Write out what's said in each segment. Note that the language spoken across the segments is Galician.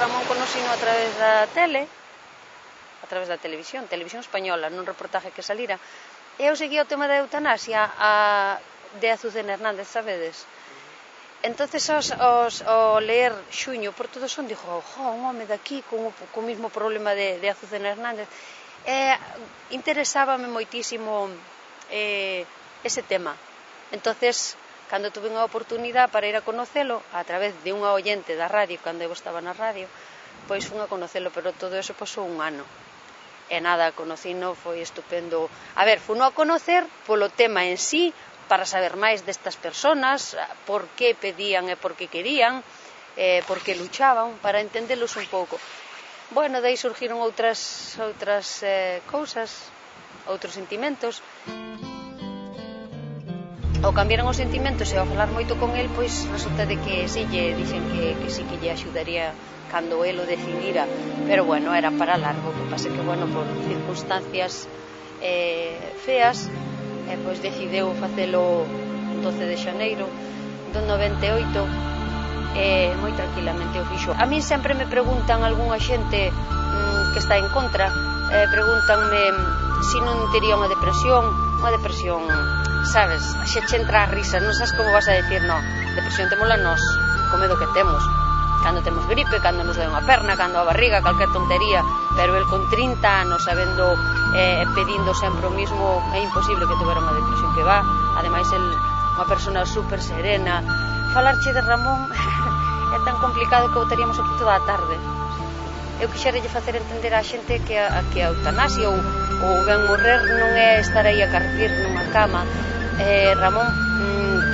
Ramón conocino a través da tele, a través da televisión española, nun reportaje que salira. E eu seguía o tema da eutanasia de Azucena Hernández, sabedes? Entonces, ao ler Xuño por todo son, digo, un home daqui con o mesmo problema de Azucena Hernández. Interesábame moitísimo ese tema. Entonces, cando tuve unha oportunidade para ir a conocelo, a través de unha oyente da radio, cando eu estaba na radio, pois fun a conocelo, pero todo eso pasou un ano. E nada, conocino, foi estupendo. A ver, fun a conocer polo tema en sí, para saber máis destas personas, por que pedían e por que querían, por que luchaban, para entendelos un pouco. Bueno, daí surgiron outras cousas, outros sentimentos. Ao cambiaron os sentimentos e ao falar moito con el, pois resulta de que si lle dixen que sí que lle axudaría cando el o decidira, pero bueno, era para largo, que pasa que, bueno, por circunstancias feas, pois decideu facelo 12 de xaneiro do 98, moi tranquilamente o fixo. A mí sempre me preguntan algunha xente que está en contra, pregúntanme se non tería unha depresión, sabes, xa che entra a risa, non sabes como vas a decir, non, depresión temola nós, co medo que temos, cando temos gripe, cando nos doi unha perna, cando a barriga, calquer tontería, pero el con 30 anos, sabendo, pedindo sempre o mismo, é imposible que tuvera unha depresión que va. Ademais, el, unha persona super serena. Falarche de Ramón é tan complicado que botaríamos aquí toda a tarde. Eu quixeralle facer entender á xente que a eutanasia ou ben morrer non é estar aí a carpir nunha cama. Ramón,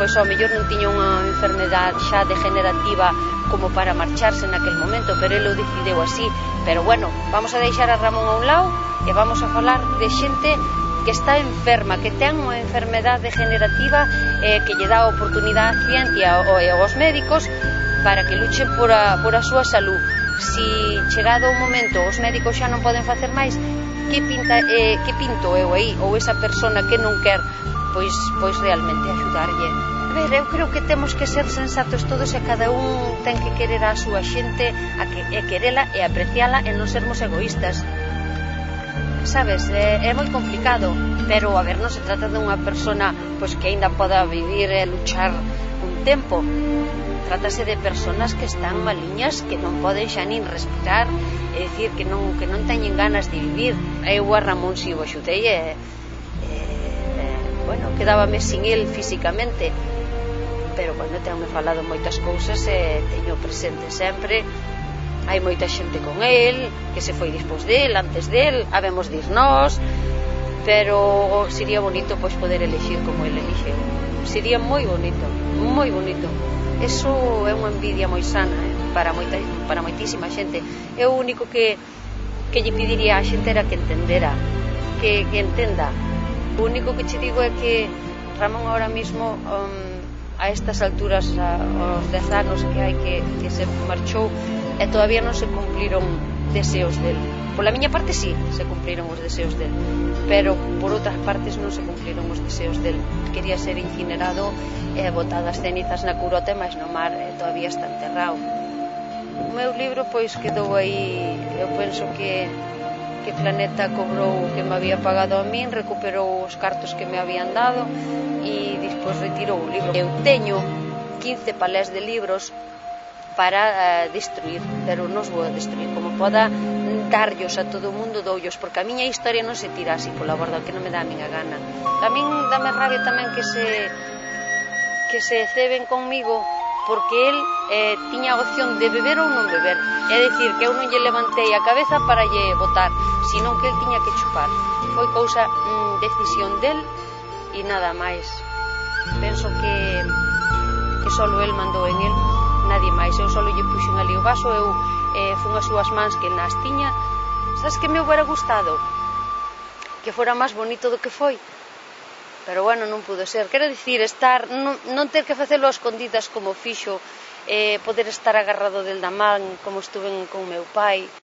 pois ao mellor non tiña unha enfermedade xa degenerativa como para marcharse naquel momento, pero ele o decidiu así. Pero bueno, vamos a deixar a Ramón a un lado e vamos a falar de xente que está enferma, que ten unha enfermedade degenerativa que lle dá a oportunidade á ciencia e aos médicos para que luchen por a súa salud. Si chegado o momento os médicos xa non poden facer máis, que pinto eu aí, ou esa persona que non quer, pois realmente axudarlle. A ver, eu creo que temos que ser sensatos todos e cada un ten que querer a súa xente, e querela e apreciala e non sermos egoístas. Sabes, é moi complicado, pero a ver, non se trata de unha persona pois que aínda poda vivir e luchar un tempo. Trátase de personas que están maliñas, que non poden xa nin respirar, é dicir, que non teñen ganas de vivir. Eu a Ramón si o axudei e bueno, quedábame sin el físicamente, pero bueno, tenme falado moitas cousas e teño presente sempre. Hai moita xente con el, que se foi despois del, antes del, habemos de ir nós, pero sería bonito pois poder elegir como el elixe. Sería moi bonito, moi bonito. Eso é unha envidia moi sana para moitísima xente. É o único que lle pediría á xente era que entendera, que entenda. O único que che digo é que Ramón ahora mismo, a estas alturas, aos 10 anos que hai que se marchou, e todavía non se cumpliron deseos del. Pola miña parte sí, se cumpliron os deseos del, pero por outras partes non se cumpliron os deseos del. Quería ser incinerado e botado as cenizas na curote, mas no mar todavía está enterrado. O meu libro pois quedou aí. Eu penso que Planeta cobrou o que me había pagado a min, recuperou os cartos que me habían dado e despois retirou o libro. Eu teño 15 palés de libros para destruir, pero non os vou a destruir. Como poda darllos a todo o mundo, doullos, porque a miña historia non se tira así pola borda, que non me dá a miña gana. A min dame rabia tamén que se ceben conmigo, porque el tiña a opción de beber ou non beber. É dicir, que eu non lle levantei a cabeza para lle botar, senón que el tiña que chupar. Foi cousa, decisión del e nada máis. Penso que solo el mandou en el, nadie máis. Eu solo lle puxen ali o vaso, eu fun as súas mans que nas tiña. Sabes que me hubiera gustado? Que fora máis bonito do que foi. Pero bueno, non pudo ser. Quero dicir, non ter que facelo a escondidas como fixo, poder estar agarrado del da man como estuve con meu pai.